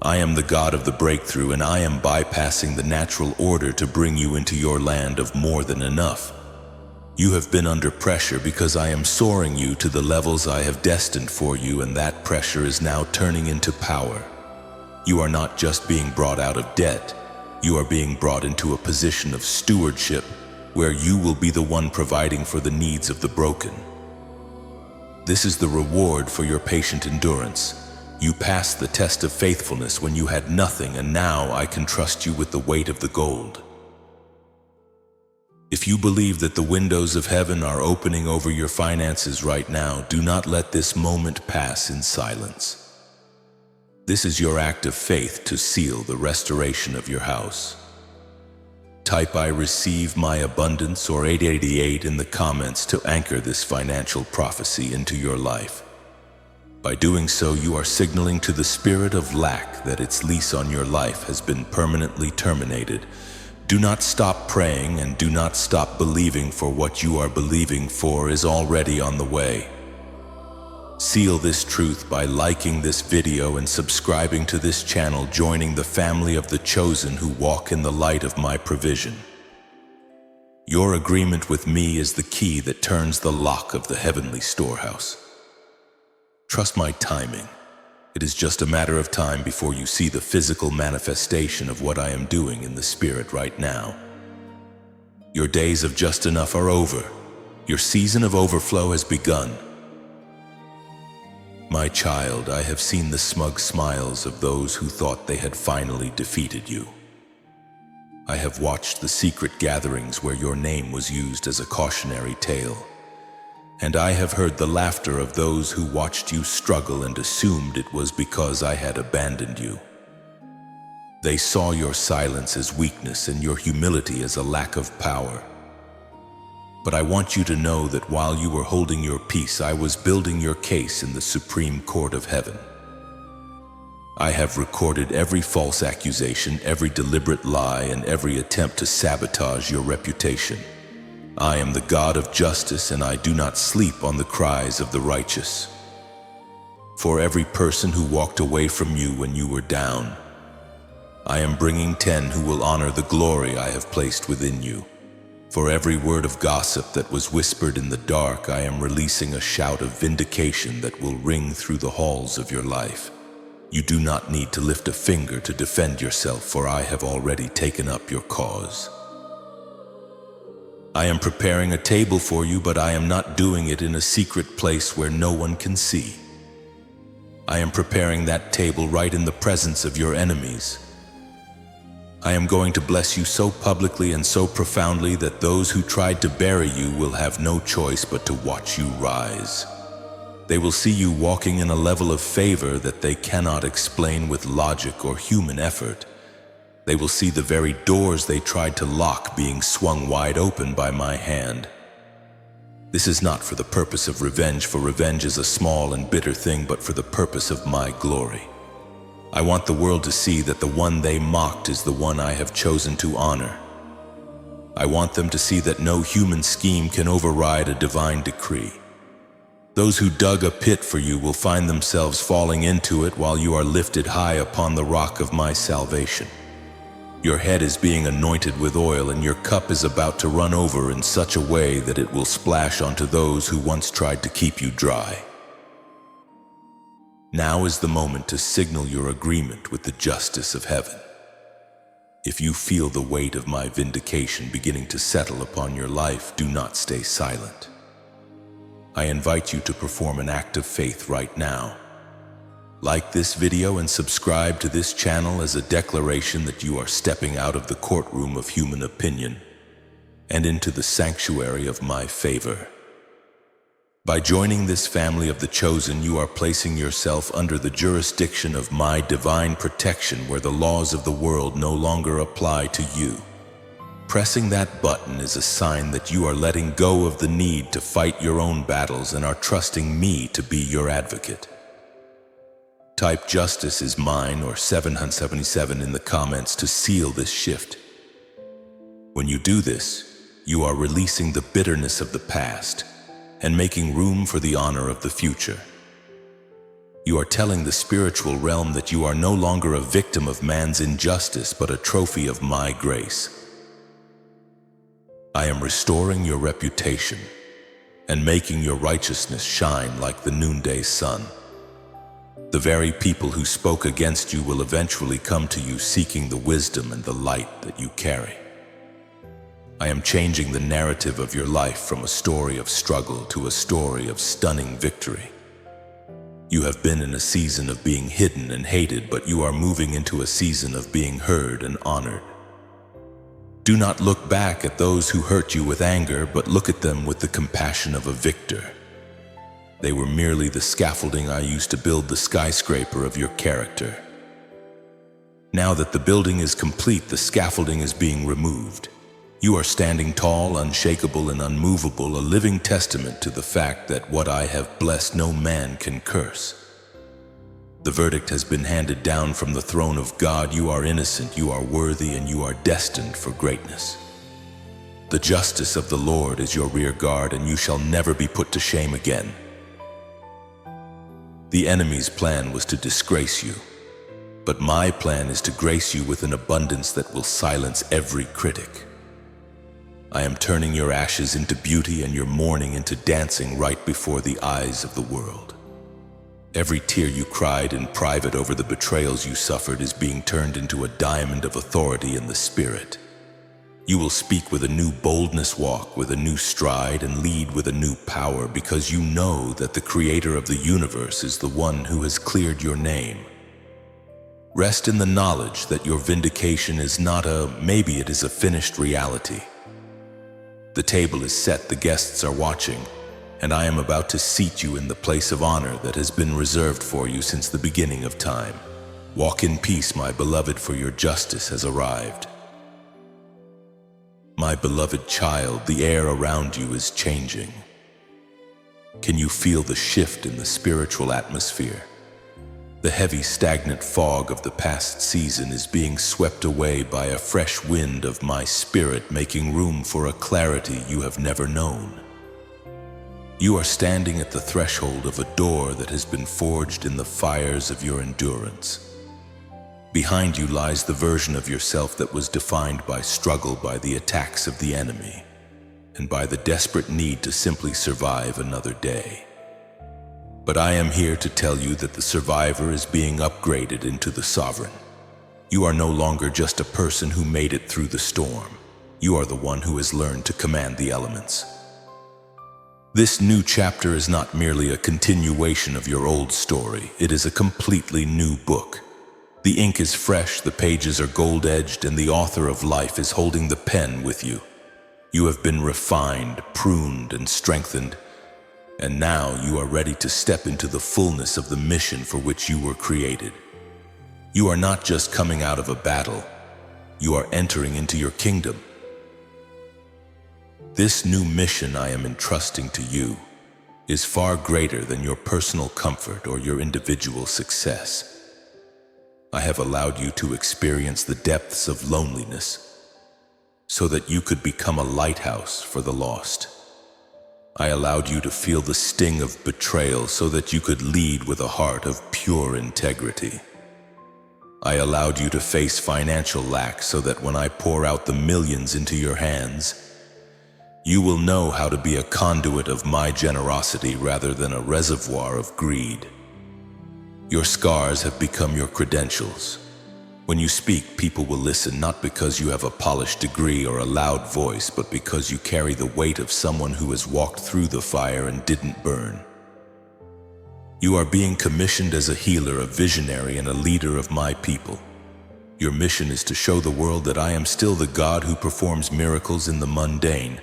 I am the God of the breakthrough, and I am bypassing the natural order to bring you into your land of more than enough. You have been under pressure because I am soaring you to the levels I have destined for you, and that pressure is now turning into power. You are not just being brought out of debt, you are being brought into a position of stewardship where you will be the one providing for the needs of the broken. This is the reward for your patient endurance. You passed the test of faithfulness when you had nothing, and now I can trust you with the weight of the gold. If you believe that the windows of heaven are opening over your finances right now, do not let this moment pass in silence. This is your act of faith to seal the restoration of your house. Type "I receive my abundance" or 888 in the comments to anchor this financial prophecy into your life. By doing so, you are signaling to the spirit of lack that its lease on your life has been permanently terminated. Do not stop praying and do not stop believing, for what you are believing for is already on the way. Seal this truth by liking this video and subscribing to this channel, joining the family of the chosen who walk in the light of my provision. Your agreement with me is the key that turns the lock of the heavenly storehouse. Trust my timing. It is just a matter of time before you see the physical manifestation of what I am doing in the spirit right now. Your days of just enough are over. Your season of overflow has begun. My child, I have seen the smug smiles of those who thought they had finally defeated you. I have watched the secret gatherings where your name was used as a cautionary tale. And I have heard the laughter of those who watched you struggle and assumed it was because I had abandoned you. They saw your silence as weakness and your humility as a lack of power. But I want you to know that while you were holding your peace, I was building your case in the Supreme Court of Heaven. I have recorded every false accusation, every deliberate lie, and every attempt to sabotage your reputation. I am the God of justice, and I do not sleep on the cries of the righteous. For every person who walked away from you when you were down, I am bringing 10 who will honor the glory I have placed within you. For every word of gossip that was whispered in the dark, I am releasing a shout of vindication that will ring through the halls of your life. You do not need to lift a finger to defend yourself, for I have already taken up your cause. I am preparing a table for you, but I am not doing it in a secret place where no one can see. I am preparing that table right in the presence of your enemies. I am going to bless you so publicly and so profoundly that those who tried to bury you will have no choice but to watch you rise. They will see you walking in a level of favor that they cannot explain with logic or human effort. They will see the very doors they tried to lock being swung wide open by my hand. This is not for the purpose of revenge, for revenge is a small and bitter thing, but for the purpose of my glory. I want the world to see that the one they mocked is the one I have chosen to honor. I want them to see that no human scheme can override a divine decree. Those who dug a pit for you will find themselves falling into it while you are lifted high upon the rock of my salvation. Your head is being anointed with oil, and your cup is about to run over in such a way that it will splash onto those who once tried to keep you dry. Now is the moment to signal your agreement with the justice of heaven. If you feel the weight of my vindication beginning to settle upon your life, do not stay silent. I invite you to perform an act of faith right now. Like this video and subscribe to this channel as a declaration that you are stepping out of the courtroom of human opinion and into the sanctuary of my favor. By joining this family of the chosen, you are placing yourself under the jurisdiction of my divine protection, where the laws of the world no longer apply to you. Pressing that button is a sign that you are letting go of the need to fight your own battles and are trusting me to be your advocate. Type "Justice is mine" or 777 in the comments to seal this shift. When you do this, you are releasing the bitterness of the past and making room for the honor of the future. You are telling the spiritual realm that you are no longer a victim of man's injustice, but a trophy of my grace. I am restoring your reputation and making your righteousness shine like the noonday sun. The very people who spoke against you will eventually come to you seeking the wisdom and the light that you carry. I am changing the narrative of your life from a story of struggle to a story of stunning victory. You have been in a season of being hidden and hated, but you are moving into a season of being heard and honored. Do not look back at those who hurt you with anger, but look at them with the compassion of a victor. They were merely the scaffolding I used to build the skyscraper of your character. Now that the building is complete, the scaffolding is being removed. You are standing tall, unshakable, and unmovable, a living testament to the fact that what I have blessed no man can curse. The verdict has been handed down from the throne of God. You are innocent, you are worthy, and you are destined for greatness. The justice of the Lord is your rear guard, and you shall never be put to shame again. The enemy's plan was to disgrace you, but my plan is to grace you with an abundance that will silence every critic. I am turning your ashes into beauty and your mourning into dancing right before the eyes of the world. Every tear you cried in private over the betrayals you suffered is being turned into a diamond of authority in the spirit. You will speak with a new boldness, walk with a new stride, and lead with a new power, because you know that the Creator of the universe is the one who has cleared your name. Rest in the knowledge that your vindication is not a maybe, it is a finished reality. The table is set, the guests are watching, and I am about to seat you in the place of honor that has been reserved for you since the beginning of time. Walk in peace, my beloved, for your justice has arrived. My beloved child, the air around you is changing. Can you feel the shift in the spiritual atmosphere? The heavy, stagnant fog of the past season is being swept away by a fresh wind of my spirit, making room for a clarity you have never known. You are standing at the threshold of a door that has been forged in the fires of your endurance. Behind you lies the version of yourself that was defined by struggle, by the attacks of the enemy, and by the desperate need to simply survive another day. But I am here to tell you that the survivor is being upgraded into the sovereign. You are no longer just a person who made it through the storm. You are the one who has learned to command the elements. This new chapter is not merely a continuation of your old story. It is a completely new book. The ink is fresh, the pages are gold-edged, and the author of life is holding the pen with you. You have been refined, pruned, and strengthened, and now you are ready to step into the fullness of the mission for which you were created. You are not just coming out of a battle, you are entering into your kingdom. This new mission I am entrusting to you is far greater than your personal comfort or your individual success. I have allowed you to experience the depths of loneliness so that you could become a lighthouse for the lost. I allowed you to feel the sting of betrayal so that you could lead with a heart of pure integrity. I allowed you to face financial lack so that when I pour out the millions into your hands, you will know how to be a conduit of my generosity rather than a reservoir of greed. Your scars have become your credentials. When you speak, people will listen not because you have a polished degree or a loud voice, but because you carry the weight of someone who has walked through the fire and didn't burn. You are being commissioned as a healer, a visionary, and a leader of my people. Your mission is to show the world that I am still the God who performs miracles in the mundane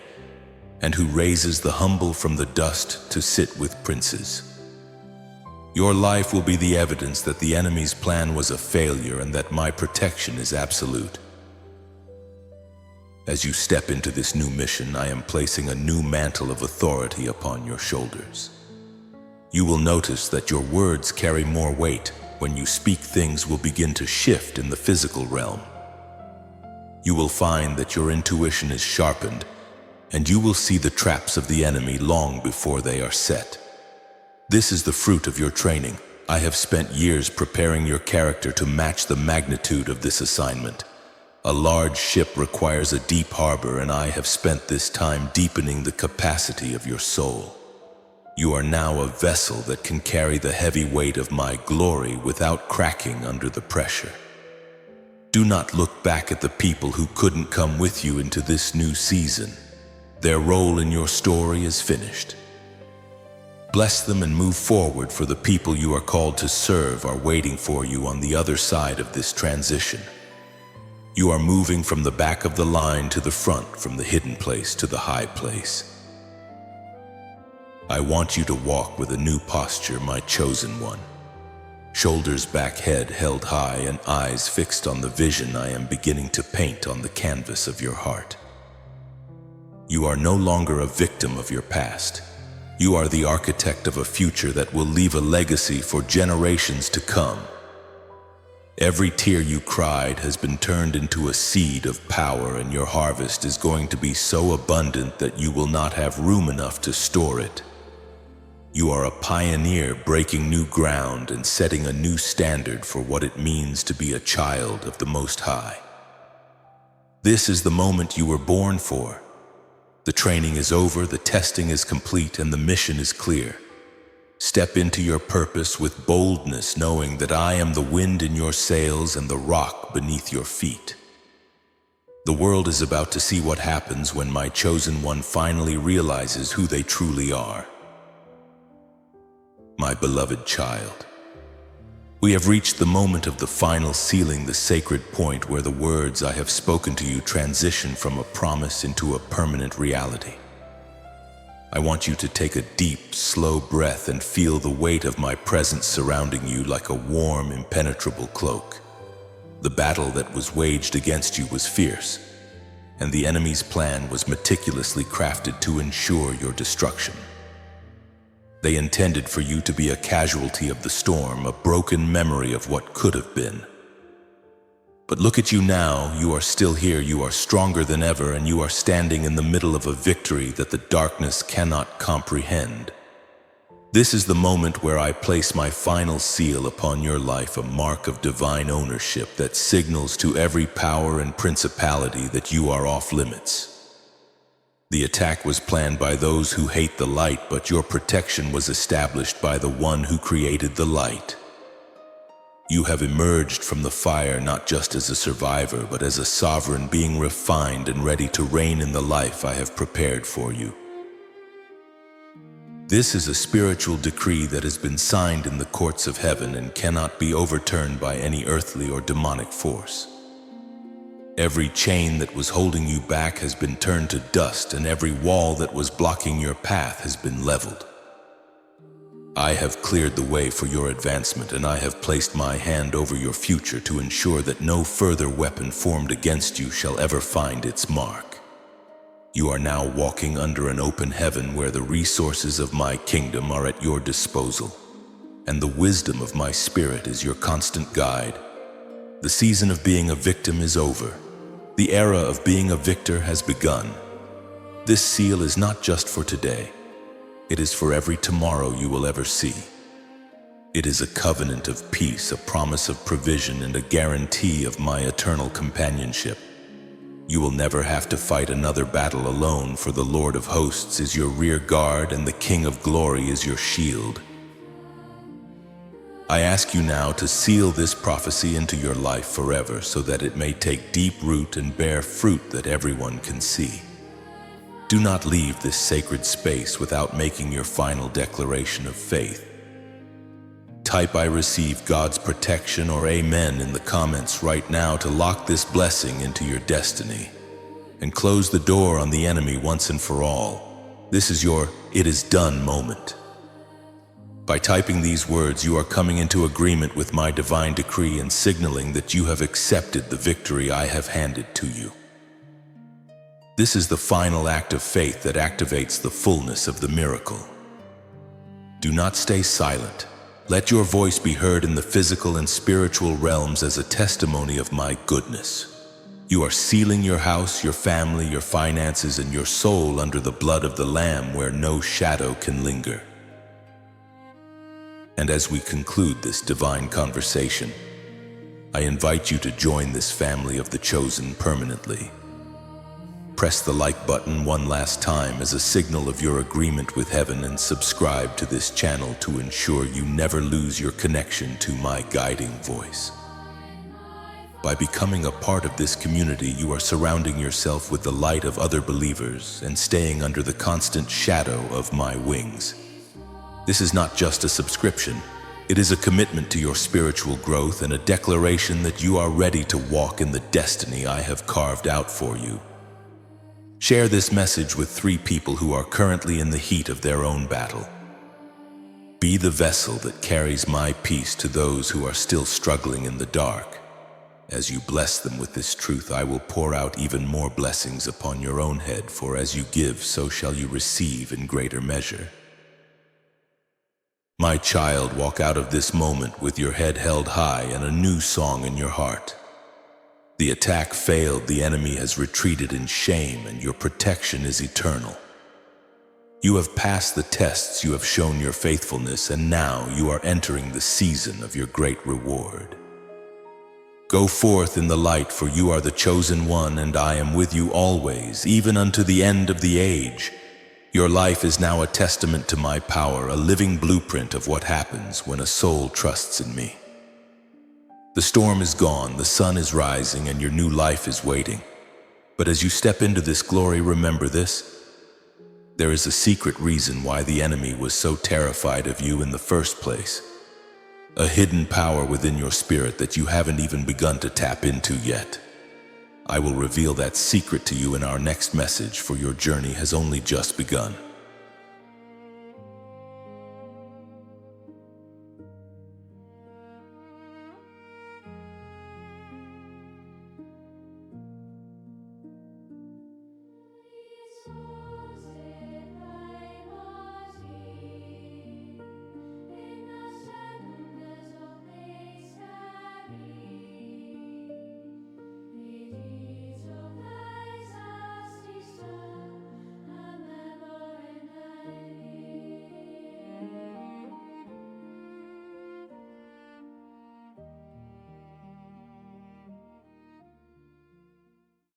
and who raises the humble from the dust to sit with princes. Your life will be the evidence that the enemy's plan was a failure and that my protection is absolute. As you step into this new mission, I am placing a new mantle of authority upon your shoulders. You will notice that your words carry more weight. When you speak, things will begin to shift in the physical realm. You will find that your intuition is sharpened, and you will see the traps of the enemy long before they are set. This is the fruit of your training. I have spent years preparing your character to match the magnitude of this assignment. A large ship requires a deep harbor, and I have spent this time deepening the capacity of your soul. You are now a vessel that can carry the heavy weight of my glory without cracking under the pressure. Do not look back at the people who couldn't come with you into this new season. Their role in your story is finished. Bless them and move forward, for the people you are called to serve are waiting for you on the other side of this transition. You are moving from the back of the line to the front, from the hidden place to the high place. I want you to walk with a new posture, my chosen one. Shoulders back, head held high, and eyes fixed on the vision I am beginning to paint on the canvas of your heart. You are no longer a victim of your past. You are the architect of a future that will leave a legacy for generations to come. Every tear you cried has been turned into a seed of power, and your harvest is going to be so abundant that you will not have room enough to store it. You are a pioneer, breaking new ground and setting a new standard for what it means to be a child of the Most High. This is the moment you were born for. The training is over, the testing is complete, and the mission is clear. Step into your purpose with boldness, knowing that I am the wind in your sails and the rock beneath your feet. The world is about to see what happens when my chosen one finally realizes who they truly are. My beloved child, we have reached the moment of the final sealing, the sacred point where the words I have spoken to you transition from a promise into a permanent reality. I want you to take a deep, slow breath and feel the weight of my presence surrounding you like a warm, impenetrable cloak. The battle that was waged against you was fierce, and the enemy's plan was meticulously crafted to ensure your destruction. They intended for you to be a casualty of the storm, a broken memory of what could have been. But look at you now, you are still here, you are stronger than ever, and you are standing in the middle of a victory that the darkness cannot comprehend. This is the moment where I place my final seal upon your life, a mark of divine ownership that signals to every power and principality that you are off limits. The attack was planned by those who hate the light, but your protection was established by the one who created the light. You have emerged from the fire not just as a survivor, but as a sovereign being, refined and ready to reign in the life I have prepared for you. This is a spiritual decree that has been signed in the courts of heaven and cannot be overturned by any earthly or demonic force. Every chain that was holding you back has been turned to dust, and every wall that was blocking your path has been leveled. I have cleared the way for your advancement, and I have placed my hand over your future to ensure that no further weapon formed against you shall ever find its mark. You are now walking under an open heaven where the resources of my kingdom are at your disposal, and the wisdom of my spirit is your constant guide. The season of being a victim is over. The era of being a victor has begun. This seal is not just for today. It is for every tomorrow you will ever see. It is a covenant of peace, a promise of provision, and a guarantee of my eternal companionship. You will never have to fight another battle alone, for the Lord of hosts is your rear guard and the King of glory is your shield. I ask you now to seal this prophecy into your life forever so that it may take deep root and bear fruit that everyone can see. Do not leave this sacred space without making your final declaration of faith. Type "I receive God's protection" or "Amen" in the comments right now to lock this blessing into your destiny and close the door on the enemy once and for all. This is your "it is done" moment. By typing these words, you are coming into agreement with my divine decree and signaling that you have accepted the victory I have handed to you. This is the final act of faith that activates the fullness of the miracle. Do not stay silent. Let your voice be heard in the physical and spiritual realms as a testimony of my goodness. You are sealing your house, your family, your finances, and your soul under the blood of the Lamb where no shadow can linger. And as we conclude this divine conversation, I invite you to join this family of the chosen permanently. Press the like button one last time as a signal of your agreement with heaven and subscribe to this channel to ensure you never lose your connection to my guiding voice. By becoming a part of this community, you are surrounding yourself with the light of other believers and staying under the constant shadow of my wings. This is not just a subscription. It is a commitment to your spiritual growth and a declaration that you are ready to walk in the destiny I have carved out for you. Share this message with 3 people who are currently in the heat of their own battle. Be the vessel that carries my peace to those who are still struggling in the dark. As you bless them with this truth, I will pour out even more blessings upon your own head, for as you give, so shall you receive in greater measure. My child, walk out of this moment with your head held high and a new song in your heart. The attack failed, the enemy has retreated in shame, and your protection is eternal. You have passed the tests, you have shown your faithfulness, and now you are entering the season of your great reward. Go forth in the light, for you are the chosen one, and I am with you always, even unto the end of the age. Your life is now a testament to my power, a living blueprint of what happens when a soul trusts in me. The storm is gone, the sun is rising, and your new life is waiting. But as you step into this glory, remember this. There is a secret reason why the enemy was so terrified of you in the first place. A hidden power within your spirit that you haven't even begun to tap into yet. I will reveal that secret to you in our next message, for your journey has only just begun.